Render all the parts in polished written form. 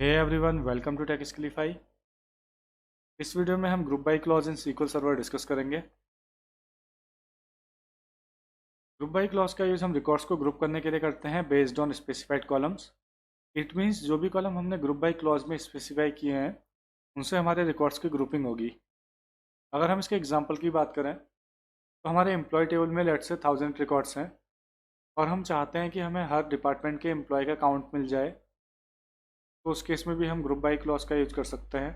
Hey everyone, welcome to Techskillify. इस video में हम group by clause in SQL Server डिस्कस करेंगे। ग्रुप बाई क्लॉज का यूज़ हम रिकॉर्ड्स को ग्रुप करने के लिए करते हैं based on specified columns. It means जो भी कॉलम हमने ग्रुप बाई क्लॉज में स्पेसिफाई किए हैं उनसे हमारे रिकॉर्ड्स की ग्रुपिंग होगी। अगर हम इसके एग्जाम्पल की बात करें तो हमारे एम्प्लॉय टेबल में लेट से 1000 रिकॉर्ड्स हैं और हम चाहते हैं कि हमें हर डिपार्टमेंट के एम्प्लॉय का काउंट मिल जाए, तो उस केस में भी हम ग्रुप बाई क्लॉज का यूज कर सकते हैं।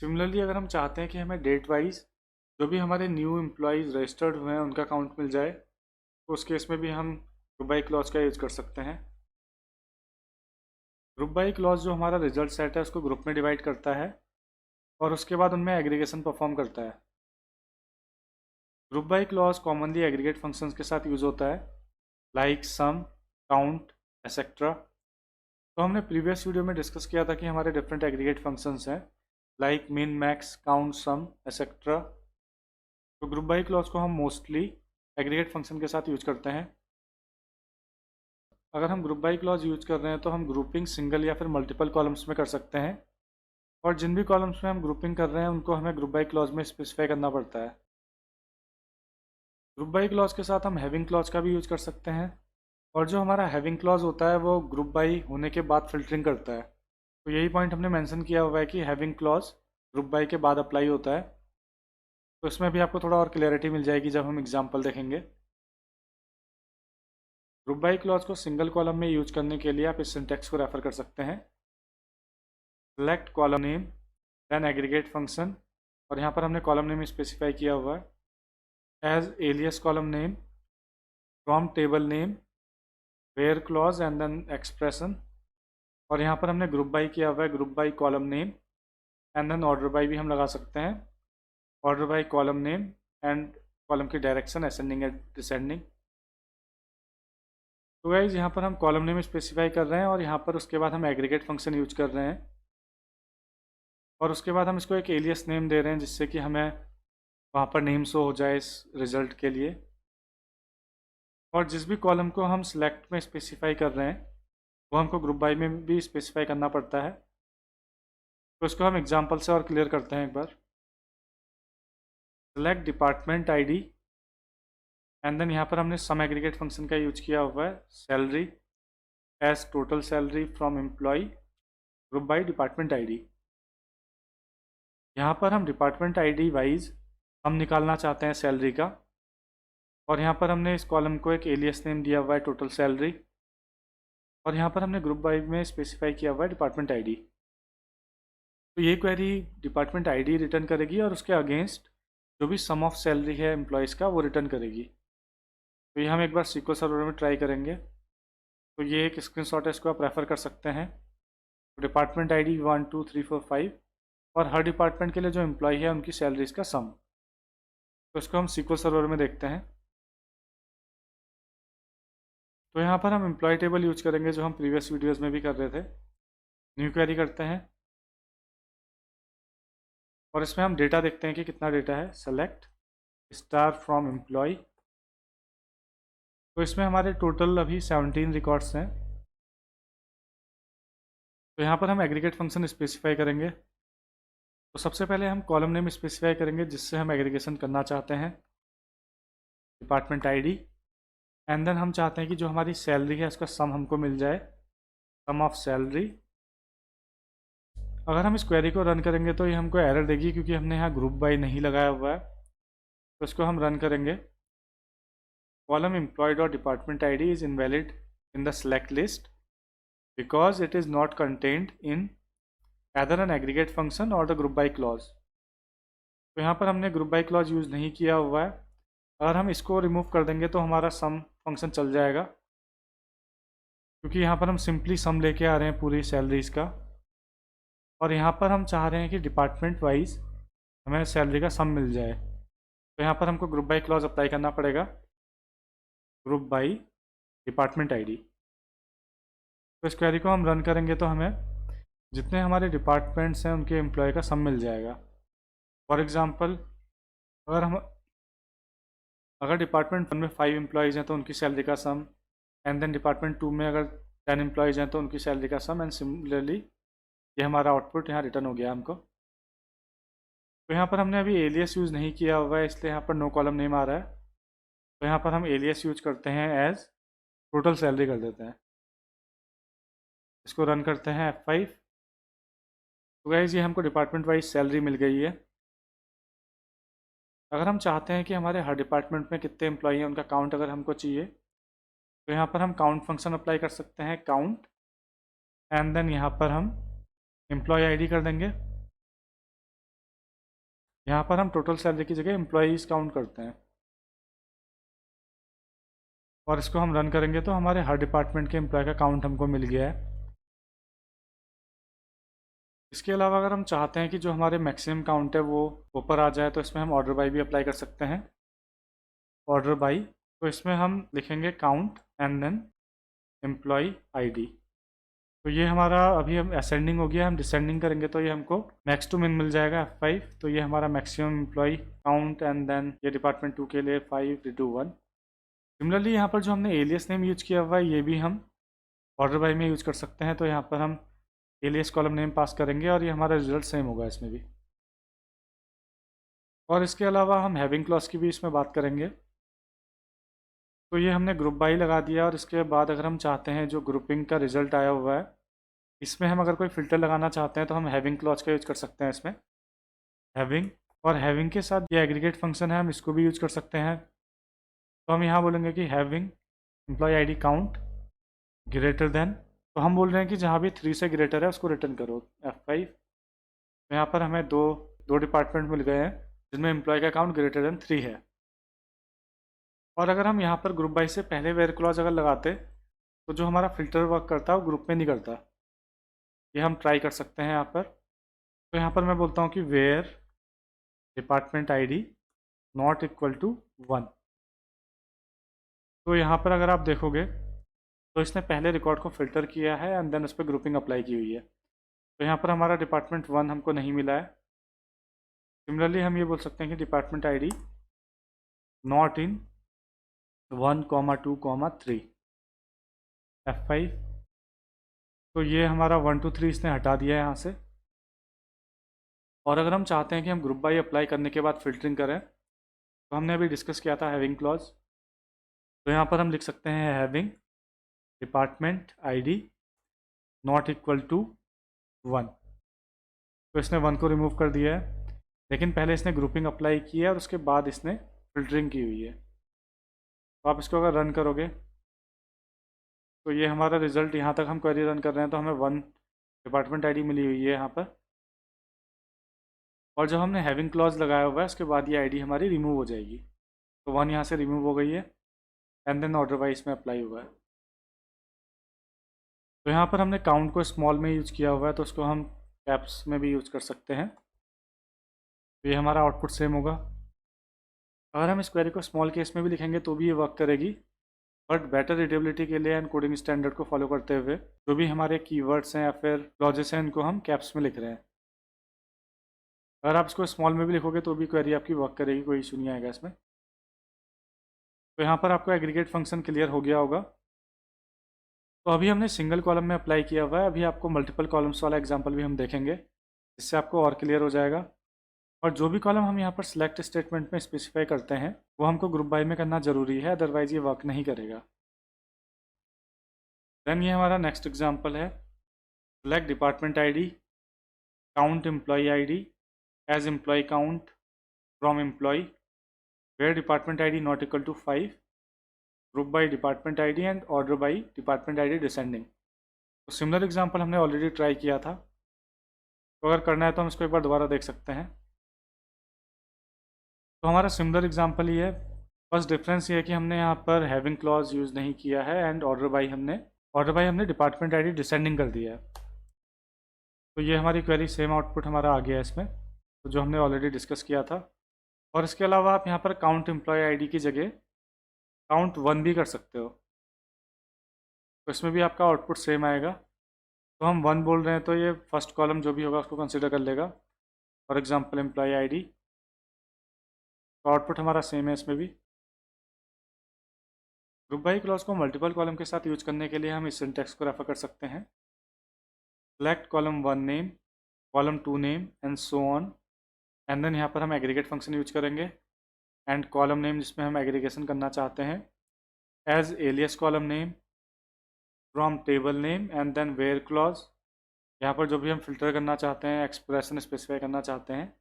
सिमिलरली अगर हम चाहते हैं कि हमें डेट वाइज जो भी हमारे न्यू एम्प्लॉयज़ रजिस्टर्ड हुए हैं उनका काउंट मिल जाए, तो उस केस में भी हम ग्रुप बाई क्लॉज का यूज़ कर सकते हैं। ग्रुप बाई क्लॉज जो हमारा रिजल्ट सेट है उसको ग्रुप में डिवाइड करता है और उसके बाद उनमें एग्रीगेशन परफॉर्म करता है। Group by clause commonly aggregate functions के साथ यूज़ होता है, लाइक सम, काउंट, एक्सेट्रा। तो हमने प्रीवियस वीडियो में डिस्कस किया था कि हमारे डिफरेंट एग्रीगेट फंक्शंस हैं, लाइक मिन, मैक्स, काउंट, सम, एक्सेट्रा। तो ग्रुप बाई क्लॉज को हम मोस्टली एग्रीगेट फंक्शन के साथ यूज करते हैं। अगर हम ग्रुप बाई क्लॉज यूज कर रहे हैं तो हम ग्रुपिंग सिंगल या फिर मल्टीपल कॉलम्स में कर सकते हैं, और जिन भी कॉलम्स में हम ग्रुपिंग कर रहे हैं उनको हमें ग्रुप बाई क्लॉज में स्पेसिफाई करना पड़ता है। ग्रुप बाई क्लॉज के साथ हम हैविंग क्लॉज का भी यूज कर सकते हैं, और जो हमारा हैविंग क्लॉज होता है वो ग्रुप बाई होने के बाद फिल्टरिंग करता है। तो यही पॉइंट हमने मेंशन किया हुआ है कि हैविंग क्लॉज ग्रुप बाई के बाद अप्लाई होता है। तो इसमें भी आपको थोड़ा और क्लैरिटी मिल जाएगी जब हम एग्जाम्पल देखेंगे। ग्रुप बाई क्लॉज को सिंगल कॉलम में यूज करने के लिए आप इस सिंटेक्स को रेफर कर सकते हैं, select column name then aggregate function, और यहाँ पर हमने कॉलम नेम स्पेसिफाई किया हुआ है as alias column name from table name where clause and then expression. और यहाँ पर हमने ग्रुप बाई किया हुआ है group by column name and then order by भी हम लगा सकते हैं, order by column name and column की डायरेक्शन असेंडिंग एंड डिसेंडिंग। तो गाइज यहाँ पर हम कॉलम नेम स्पेसिफाई कर रहे हैं और यहाँ पर उसके बाद हम एग्रीगेट फंक्शन यूज कर रहे हैं, और उसके बाद हम इसको एक एलियस नेम दे रहे हैं जिससे कि हमें वहाँ पर नेम शो हो जाए इस रिजल्ट के लिए। और जिस भी कॉलम को हम सिलेक्ट में स्पेसिफाई कर रहे हैं वो हमको ग्रुप बाई में भी स्पेसिफाई करना पड़ता है। तो इसको हम एग्जाम्पल से और क्लियर करते हैं एक बार। Select department ID and then यहाँ पर हमने सम एग्रीगेट फंक्शन का यूज किया हुआ है, salary as total salary from employee group by department ID. यहाँ पर हम डिपार्टमेंट आईडी वाइज हम निकालना चाहते हैं सैलरी का, और यहाँ पर हमने इस कॉलम को एक एलियस नेम दिया हुआ है टोटल सैलरी, और यहाँ पर हमने ग्रुप बाई में स्पेसिफाई किया हुआ है डिपार्टमेंट आईडी। तो ये क्वेरी डिपार्टमेंट आईडी रिटर्न करेगी और उसके अगेंस्ट जो भी सम ऑफ सैलरी है एम्प्लॉयज़ का वो रिटर्न करेगी। तो ये हम एक बार सीक्वल सर्वर में ट्राई करेंगे। तो ये एक स्क्रीनशॉट है, इसको आप रेफ़र कर सकते हैं। तो डिपार्टमेंट आईडी 1 2 3 4 5 और हर डिपार्टमेंट के लिए जो एम्प्लॉय है उनकी सैलरीज का सम। तो इसको हम सीक्वल सर्वर में देखते हैं। तो यहाँ पर हम एम्प्लॉय टेबल यूज करेंगे जो हम प्रीवियस वीडियोज़ में भी कर रहे थे। न्यू क्वेरी करते हैं और इसमें हम डेटा देखते हैं कि कितना डेटा है। Select star from employee. तो इसमें हमारे टोटल अभी 17 रिकॉर्ड्स हैं। तो यहाँ पर हम एग्रीगेट फंक्शन स्पेसिफाई करेंगे। तो सबसे पहले हम कॉलम नेम स्पेसिफाई करेंगे जिससे हम एग्रीगेशन करना चाहते हैं, डिपार्टमेंट आईडी, एंड देन हम चाहते हैं कि जो हमारी सैलरी है उसका सम हमको मिल जाए, सम ऑफ सैलरी। अगर हम इस क्वेरी को रन करेंगे तो ये हमको एरर देगी क्योंकि हमने यहाँ ग्रुप बाई नहीं लगाया हुआ है। तो इसको हम रन करेंगे। Column employ dot department ID is invalid in the select list because it is not contained in either an aggregate function or the group by clause। तो यहाँ पर हमने ग्रुप बाई क्लॉज यूज़ नहीं किया हुआ है। अगर हम इसको रिमूव कर देंगे तो हमारा सम फंक्शन चल जाएगा, क्योंकि यहाँ पर हम सिंपली सम लेके आ रहे हैं पूरी सैलरीज का, और यहाँ पर हम चाह रहे हैं कि डिपार्टमेंट वाइज हमें सैलरी का सम मिल जाए। तो यहाँ पर हमको ग्रुप बाई क्लॉज अप्लाई करना पड़ेगा, ग्रुप बाई डिपार्टमेंट आईडी। तो इस क्वेरी को हम रन करेंगे तो हमें जितने हमारे डिपार्टमेंट्स हैं उनके एम्प्लॉय का सम मिल जाएगा। फॉर एग्ज़ाम्पल अगर डिपार्टमेंट 1 में 5 एम्प्लॉयज़ हैं तो उनकी सैलरी का सम, एंड देन डिपार्टमेंट 2 में अगर 10 एम्प्लॉयज़ हैं तो उनकी सैलरी का सम, एंड सिमिलरली ये हमारा आउटपुट यहाँ रिटर्न हो गया हमको। तो यहाँ पर हमने अभी एलियस यूज़ नहीं किया हुआ है, इसलिए यहाँ पर नो कॉलम नेम आ रहा है। तो यहाँ पर हम एलियस यूज करते हैं एज टोटल सैलरी कर देते हैं। इसको रन करते हैं F5। तो गाइस ये हमको डिपार्टमेंट वाइज सैलरी मिल गई है। अगर हम चाहते हैं कि हमारे हर डिपार्टमेंट में कितने एम्प्लॉई हैं उनका काउंट अगर हमको चाहिए, तो यहाँ पर हम काउंट फंक्शन अप्लाई कर सकते हैं, काउंट, एंड देन यहाँ पर हम एम्प्लॉय आईडी कर देंगे। यहाँ पर हम टोटल सैलरी की जगह एम्प्लॉयज़ काउंट करते हैं, और इसको हम रन करेंगे तो हमारे हर डिपार्टमेंट के एम्प्लॉय का काउंट हमको मिल गया है। इसके अलावा अगर हम चाहते हैं कि जो हमारे मैक्सिमम काउंट है वो ऊपर आ जाए, तो इसमें हम ऑर्डर बाई भी अप्लाई कर सकते हैं, ऑर्डर बाई। तो इसमें हम लिखेंगे count and then employee ID. तो ये हमारा अभी हम असेंडिंग हो गया, हम डिसेंडिंग करेंगे तो ये हमको मैक्स टू मिन मिल जाएगा F5। तो ये हमारा maximum employee count, and then ये डिपार्टमेंट 2 के लिए 5 2 1। सिमिलरली यहाँ पर जो हमने एलियस नेम यूज किया हुआ है ये भी हम ऑर्डर बाई में यूज कर सकते हैं। तो यहाँ पर हम एलियस कॉलम नेम पास करेंगे और ये हमारा रिजल्ट सेम होगा इसमें भी। और इसके अलावा हम हैविंग क्लॉज की भी इसमें बात करेंगे। तो ये हमने ग्रुप बाई लगा दिया, और इसके बाद अगर हम चाहते हैं जो ग्रुपिंग का रिजल्ट आया हुआ है इसमें हम अगर कोई फ़िल्टर लगाना चाहते हैं तो हम हैविंग क्लॉज का यूज कर सकते हैं इसमें, हैविंग। और हैविंग के साथ ये एग्रीगेट फंक्शन है, हम इसको भी यूज कर सकते हैं। तो हम यहाँ बोलेंगे कि having employee ID count greater than, तो हम बोल रहे हैं कि जहाँ भी 3 से ग्रेटर है उसको रिटर्न करो, F5। तो यहाँ पर हमें दो डिपार्टमेंट मिल गए हैं जिनमें एम्प्लॉय का काउंट ग्रेटर देन 3 है। और अगर हम यहाँ पर ग्रुप बाई से पहले वेयर क्लॉज अगर लगाते तो जो हमारा फ़िल्टर वर्क करता है वो ग्रुप में नहीं करता। ये हम ट्राई कर सकते हैं यहाँ पर। तो यहाँ पर मैं बोलता हूँ कि where department ID not equal to 1। तो यहाँ पर अगर आप देखोगे तो इसने पहले रिकॉर्ड को फ़िल्टर किया है एंड देन उस पर ग्रुपिंग अप्लाई की हुई है। तो यहाँ पर हमारा डिपार्टमेंट 1 हमको नहीं मिला है। सिमिलरली हम ये बोल सकते हैं कि department ID not in 1, 2, 3, F5। तो ये हमारा 1 2 3 इसने हटा दिया है यहाँ से। और अगर हम चाहते हैं कि हम ग्रुप बाई अप्लाई करने के बाद फ़िल्टरिंग करें, तो हमने अभी डिस्कस किया था हैविंग क्लॉज। तो यहाँ पर हम लिख सकते हैं having department ID not equal to 1। तो इसने 1 को रिमूव कर दिया है, लेकिन पहले इसने ग्रुपिंग अप्लाई की है और उसके बाद इसने फ़िल्टरिंग की हुई है। तो आप इसको अगर रन करोगे तो ये हमारा रिज़ल्ट, यहाँ तक हम क्वेरी रन कर रहे हैं तो हमें 1 डिपार्टमेंट आईडी मिली हुई है यहाँ पर। और जब हमने हैविंग क्लॉज लगाया हुआ है उसके बाद ये आईडी हमारी रिमूव हो जाएगी। तो 1 यहाँ से रिमूव हो गई है, एंड देन ऑर्डर वाइज में अप्लाई हुआ है। तो यहाँ पर हमने काउंट को स्मॉल में यूज़ किया हुआ है, तो उसको हम कैप्स में भी यूज़ कर सकते हैं। तो ये हमारा आउटपुट सेम होगा। अगर हम इस क्वेरी को स्मॉल केस में भी लिखेंगे तो भी ये वर्क करेगी, बट बेटर रीडेबिलिटी के लिए एंड कोडिंग स्टैंडर्ड को फॉलो करते हुए जो भी हमारे कीवर्ड्स हैं या फिर क्लॉजेस हैं इनको हम कैप्स में लिख रहे हैं। अगर आप इसको स्मॉल में भी लिखोगे तो भी क्वेरी आपकी वर्क करेगी, कोई इशू नहीं आएगा इसमें। तो यहाँ पर आपको एग्रीगेट फंक्शन क्लियर हो गया होगा। तो अभी हमने सिंगल कॉलम में अप्लाई किया हुआ है, अभी आपको मल्टीपल कॉलम्स वाला एग्जाम्पल भी हम देखेंगे, जिससे आपको और क्लियर हो जाएगा। और जो भी कॉलम हम यहाँ पर सिलेक्ट स्टेटमेंट में स्पेसिफाई करते हैं वो हमको ग्रुप बाई में करना ज़रूरी है, अदरवाइज़ ये वर्क नहीं करेगा। देन ये हमारा नेक्स्ट एग्जाम्पल है, select department ID count employee ID as employee count from employee where department ID not equal to 5, group by department ID and order by department ID descending. तो similar example हमने already try किया था, तो अगर करना है तो हम इसको एक बार दोबारा देख सकते हैं। तो हमारा सिमिलर एग्जाम्पल ही है, बस डिफरेंस ये है कि हमने यहाँ पर हैविंग क्लॉज यूज़ नहीं किया है एंड ऑर्डर बाई हमने डिपार्टमेंट आईडी डिसेंडिंग कर दिया है। तो ये हमारी क्वेरी सेम आउटपुट हमारा आ गया है इसमें, तो जो हमने ऑलरेडी डिस्कस किया था। और इसके अलावा आप यहाँ पर काउंट एम्प्लॉय आईडी की जगह काउंट 1 भी कर सकते हो, तो इसमें भी आपका आउटपुट सेम आएगा। तो हम 1 बोल रहे हैं तो ये फर्स्ट कॉलम जो भी होगा उसको कंसिडर कर लेगा, फॉर एग्जांपल एम्प्लॉय आईडी। तो आउटपुट हमारा सेम है इसमें भी। ग्रुप बाई क्लॉज को मल्टीपल कॉलम के साथ यूज करने के लिए हम इस सिंटैक्स को रेफर कर सकते हैं। Select column 1 name, column 2 name and so on, and then यहाँ पर हम एग्रीगेट फंक्शन यूज करेंगे एंड कॉलम नेम जिसमें हम एग्रीगेशन करना चाहते हैं as alias column name from table name and then where clause, यहाँ पर जो भी हम फिल्टर करना चाहते हैं, एक्सप्रेशन स्पेसिफाई करना चाहते हैं,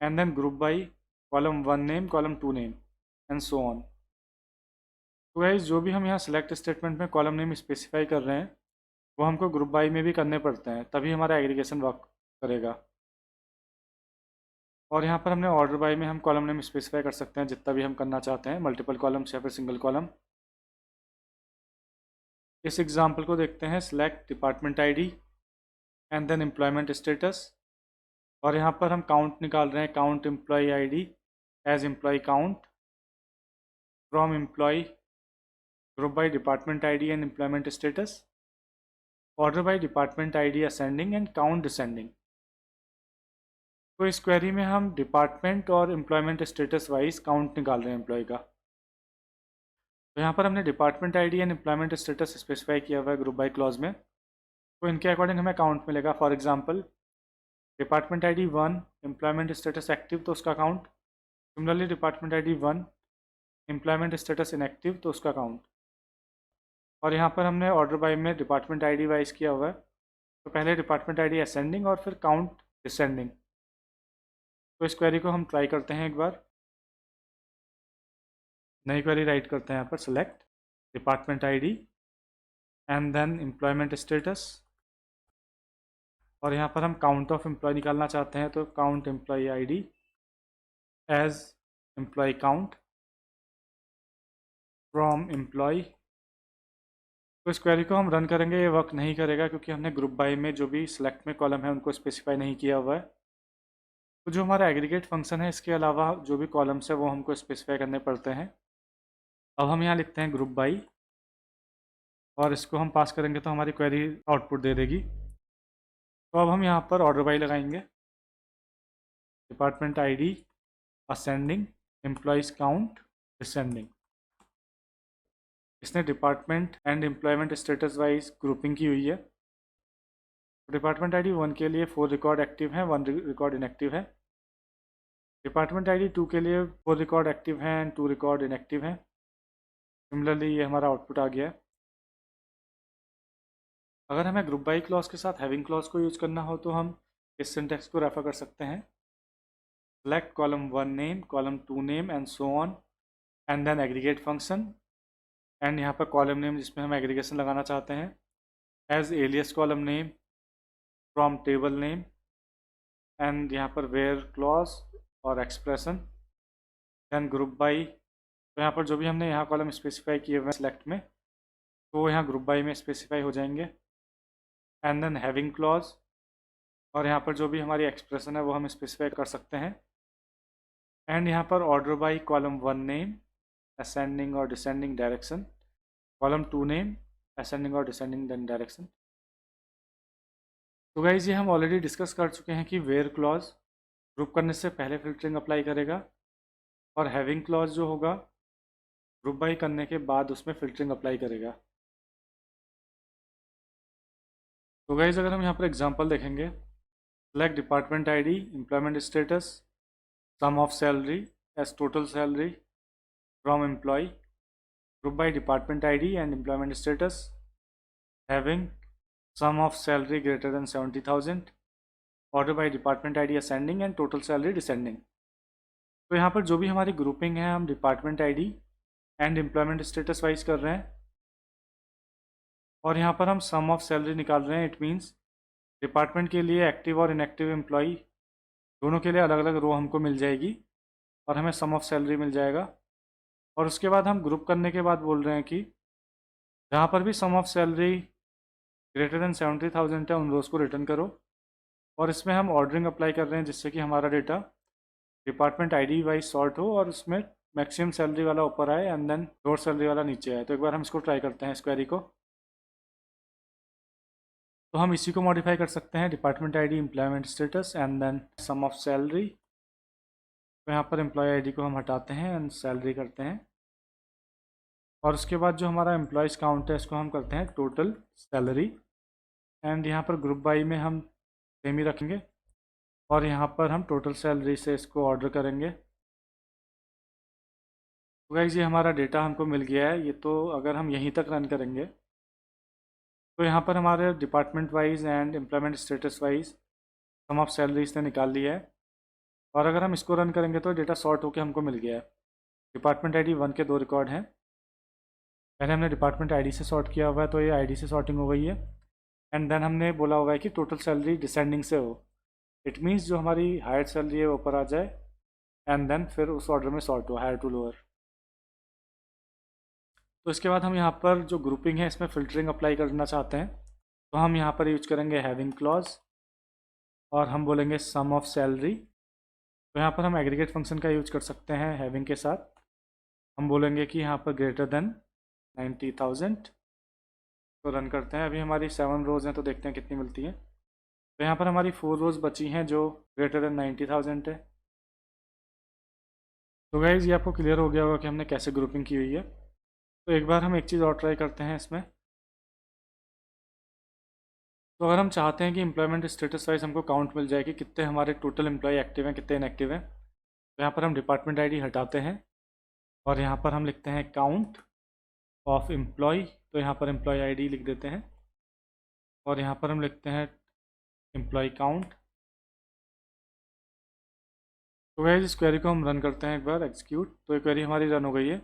and then group by column 1 name, column 2 name and so on. तो गाइस जो भी हम यहाँ सेलेक्ट स्टेटमेंट में कॉलम नेम स्पेसिफाई कर रहे हैं वो हमको ग्रुप बाई में भी करने पड़ते हैं, तभी हमारा एग्रीगेशन वर्क करेगा। और यहाँ पर हमने ऑर्डर बाई में हम कॉलम नेम स्पेसिफाई कर सकते हैं जितना भी हम करना चाहते हैं, मल्टीपल कॉलम्स या फिर सिंगल कॉलम। इस एग्जाम्पल को देखते हैं। Select department ID and then employment status, और यहाँ पर हम काउंट निकाल रहे हैं, count employee ID as employee count from employee, group by department ID and employment status, order by department ID ascending and count descending. तो इस query में हम डिपार्टमेंट और एम्प्लॉयमेंट स्टेटस वाइज काउंट निकाल रहे हैं एम्प्लॉय का। तो यहाँ पर हमने department ID and employment status specify किया हुआ है ग्रुप बाई क्लॉज में, तो इनके अकॉर्डिंग हमें काउंट मिलेगा। For example department ID 1, employment status active तो उसका count. Similarly department ID 1, employment status inactive तो उसका काउंट। और यहाँ पर हमने ऑर्डर बाई में डिपार्टमेंट आईडी वाइज किया हुआ है, तो पहले डिपार्टमेंट आईडी असेंडिंग और फिर काउंट डिसेंडिंग। तो इस क्वेरी को हम ट्राई करते हैं एक बार। नई क्वेरी राइट करते हैं यहाँ पर। Select department ID and then employment status, और यहाँ पर हम काउंट ऑफ एम्प्लॉय निकालना चाहते हैं, तो count employee ID as employee count from employee. तो इस क्वेरी को हम रन करेंगे, ये वर्क नहीं करेगा क्योंकि हमने ग्रुप बाई में जो भी सिलेक्ट में कॉलम है उनको स्पेसिफाई नहीं किया हुआ है। तो जो हमारा एग्रीगेट फंक्शन है इसके अलावा जो भी कॉलम्स है वो हमको स्पेसिफाई करने पड़ते हैं। अब हम यहाँ लिखते हैं ग्रुप बाई और इसको हम पास करेंगे तो हमारी क्वेरी आउटपुट दे देगी। तो अब हम यहाँ पर ऑर्डर बाई लगाएंगे, department ID ascending, employees count descending. इसने department and employment status wise grouping की हुई है। डिपार्टमेंट आईडी 1 के लिए 4 रिकॉर्ड एक्टिव हैं, 1 रिकॉर्ड इनएक्टिव है। डिपार्टमेंट आईडी 2 के लिए 4 रिकॉर्ड एक्टिव हैं एंड 2 रिकॉर्ड इनएक्टिव हैं। सिमिलरली ये हमारा आउटपुट आ गया है। अगर हमें ग्रुप बाई क्लॉज के साथ हैविंग क्लॉज को यूज करना हो तो हम इस सिंटेक्स को रेफर कर सकते हैं। Select column 1 name, column 2 name and so on, and then aggregate function, and यहाँ पर कॉलम नेम जिसमें हम एग्रीगेशन लगाना चाहते हैं as alias column name from table name, and यहाँ पर वेयर क्लॉज और एक्सप्रेशन, देन ग्रुप बाई। तो यहाँ पर जो भी हमने यहाँ कॉलम स्पेसिफाई किए हुए हैं सेलेक्ट में, तो यहाँ ग्रुप बाई में स्पेसिफाई हो जाएंगे, एंड देन हैविंग क्लॉज, और यहाँ पर जो भी हमारी एक्सप्रेशन है वो हम स्पेसिफाई कर सकते हैं, एंड यहाँ पर order by column 1 name ascending और descending direction, column 2 name ascending और डिसेंडिंग डायरेक्शन। तो गाइज ये हम ऑलरेडी डिस्कस कर चुके हैं कि वेयर क्लॉज ग्रुप करने से पहले फिल्टरिंग अप्लाई करेगा और हैविंग क्लॉज जो होगा ग्रुप बाई करने के बाद उसमें फिल्टरिंग अप्लाई करेगा। तो गाइज अगर हम यहाँ पर एग्जांपल देखेंगे, select department ID, employment status, sum of salary as total salary from employee, group by department ID and employment status, having sum of salary greater than 70,000, order by department ID ascending and total salary descending. तो यहाँ पर जो भी हमारी grouping है हम department ID and employment status wise कर रहे हैं, और यहाँ पर हम सम ऑफ सैलरी निकाल रहे हैं। इट मीन्स डिपार्टमेंट के लिए एक्टिव और इनएक्टिव एम्प्लॉई दोनों के लिए अलग अलग रो हमको मिल जाएगी और हमें सम ऑफ सैलरी मिल जाएगा। और उसके बाद हम ग्रुप करने के बाद बोल रहे हैं कि जहाँ पर भी सम ऑफ सैलरी ग्रेटर देन 70,000 है उन रोज़ को रिटर्न करो, और इसमें हम ऑर्डरिंग अप्लाई कर रहे हैं जिससे कि हमारा data department ID wise sort हो और उसमें मैक्सिमम सैलरी वाला ऊपर आए एंड देन लोअर सैलरी वाला नीचे आए। तो एक बार हम इसको ट्राई करते हैं इस क्वेरी को। तो हम इसी को मॉडिफाई कर सकते हैं, department ID, employment status and then sum of salary. तो यहाँ पर एम्प्लॉय आईडी को हम हटाते हैं एंड सैलरी करते हैं, और उसके बाद जो हमारा एम्प्लॉयज़ काउंट है इसको हम करते हैं टोटल सैलरी, एंड यहाँ पर ग्रुप बाई में हम सेम ही रखेंगे और यहाँ पर हम टोटल सैलरी से इसको ऑर्डर करेंगे। तो गाइस ये हमारा डेटा हमको मिल गया है। ये तो अगर हम यहीं तक रन करेंगे तो यहाँ पर हमारे department wise and employment status wise sum of salary इसने निकाल लिया है। और अगर हम इसको रन करेंगे तो डेटा सॉर्ट होकर हमको मिल गया है। डिपार्टमेंट आईडी 1 के 2 रिकॉर्ड हैं। पहले हमने डिपार्टमेंट आईडी से सॉर्ट किया हुआ है तो ये आईडी से सॉर्टिंग हो गई है। एंड देन हमने बोला हुआ है कि टोटल सैलरी डिसेंडिंग से हो। इट मीन्स जो हमारी हायर सैलरी है वो ऊपर आ जाए एंड देन फिर उस ऑर्डर में सॉर्ट हो, हायर टू लोअर। तो इसके बाद हम यहाँ पर जो ग्रुपिंग है इसमें फ़िल्टरिंग अप्लाई करना चाहते हैं तो हम यहाँ पर यूज करेंगे हैविंग क्लॉज और हम बोलेंगे सम ऑफ सैलरी। तो यहाँ पर हम एग्रीगेट फंक्शन का यूज कर सकते हैं हैविंग के साथ। हम बोलेंगे कि यहाँ पर ग्रेटर देन 90,000। तो रन करते हैं। अभी हमारी 7 रोज़ हैं तो देखते हैं कितनी मिलती हैं। तो यहाँ पर हमारी 4 रोज़ बची हैं जो ग्रेटर देन 90,000 है। तो गाइज़ ये आपको क्लियर हो गया होगा कि हमने कैसे ग्रुपिंग की हुई है। तो एक बार हम एक चीज़ और ट्राई करते हैं इसमें। तो अगर हम चाहते हैं कि एम्प्लॉयमेंट स्टेटस वाइज हमको काउंट मिल जाए कि कितने हमारे टोटल एम्प्लॉय एक्टिव हैं कितने इनएक्टिव हैं, तो यहाँ पर हम डिपार्टमेंट आईडी हटाते हैं और यहाँ पर हम लिखते हैं काउंट ऑफ एम्प्लॉय। तो यहाँ पर एम्प्लॉय आईडी लिख देते हैं और यहाँ पर हम लिखते हैं एम्प्लॉय काउंट। तो गाइस इस क्वेरी को हम रन करते हैं एक बार एग्जीक्यूट। तो ये क्वेरी हमारी रन हो गई है।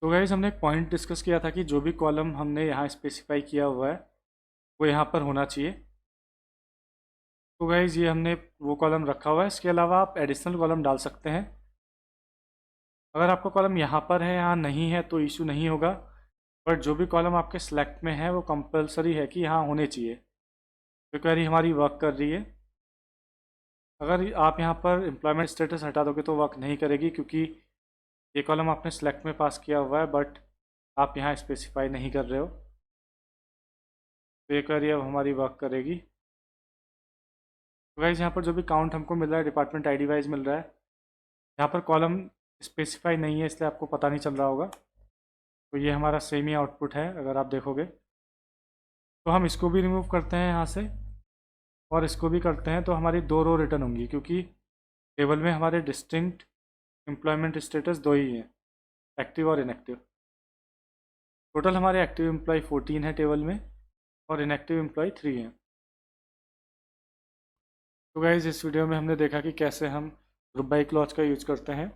तो गाइस हमने एक पॉइंट डिस्कस किया था कि जो भी कॉलम हमने यहाँ स्पेसिफाई किया हुआ है वो यहाँ पर होना चाहिए। तो गाइस ये हमने वो कॉलम रखा हुआ है। इसके अलावा आप एडिशनल कॉलम डाल सकते हैं। अगर आपका कॉलम यहाँ पर है यहाँ नहीं है तो इशू नहीं होगा, बट जो भी कॉलम आपके सिलेक्ट में है वो कंपलसरी है कि यहाँ होने चाहिए। तो क्वेरी हमारी वर्क कर रही है। अगर आप यहाँ पर एम्प्लॉयमेंट स्टेटस हटा दोगे तो वर्क नहीं करेगी क्योंकि ये कॉलम आपने सिलेक्ट में पास किया हुआ है बट आप यहाँ स्पेसिफाई नहीं कर रहे हो। तो ये क्वेरी अब हमारी वर्क करेगी। तो गाइस यहाँ पर जो भी काउंट हमको मिल रहा है डिपार्टमेंट आईडी वाइज मिल रहा है। यहाँ पर कॉलम स्पेसिफाई नहीं है इसलिए आपको पता नहीं चल रहा होगा। तो ये हमारा सेम ही आउटपुट है अगर आप देखोगे। तो हम इसको भी रिमूव करते हैं यहाँ से और इसको भी करते हैं तो हमारी 2 रो रिटर्न होंगी क्योंकि टेबल में हमारे डिस्टिंक्ट एम्प्लॉयमेंट स्टेटस 2 ही हैं, एक्टिव और इनएक्टिव। टोटल हमारे एक्टिव एम्प्लॉय 14 है टेबल में और इनएक्टिव एम्प्लॉय 3 हैं। तो गाइज इस वीडियो में हमने देखा कि कैसे हम ग्रुप बाई क्लॉज का यूज करते हैं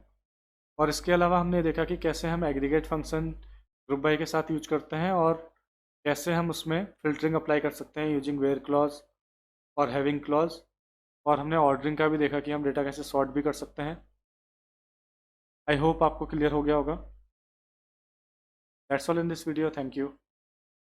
और इसके अलावा हमने देखा कि कैसे हम एग्रीगेट फंक्शन ग्रुप बाई के साथ यूज करते हैं और कैसे हम उसमें फिल्टरिंग अप्लाई कर सकते हैं यूजिंग वेयर क्लॉज और हैविंग क्लॉज। और हमने ऑर्डरिंग का भी देखा कि हम डेटा कैसे सॉर्ट भी कर सकते हैं। आई होप आपको क्लियर हो गया होगा। That's all in this video. Thank you.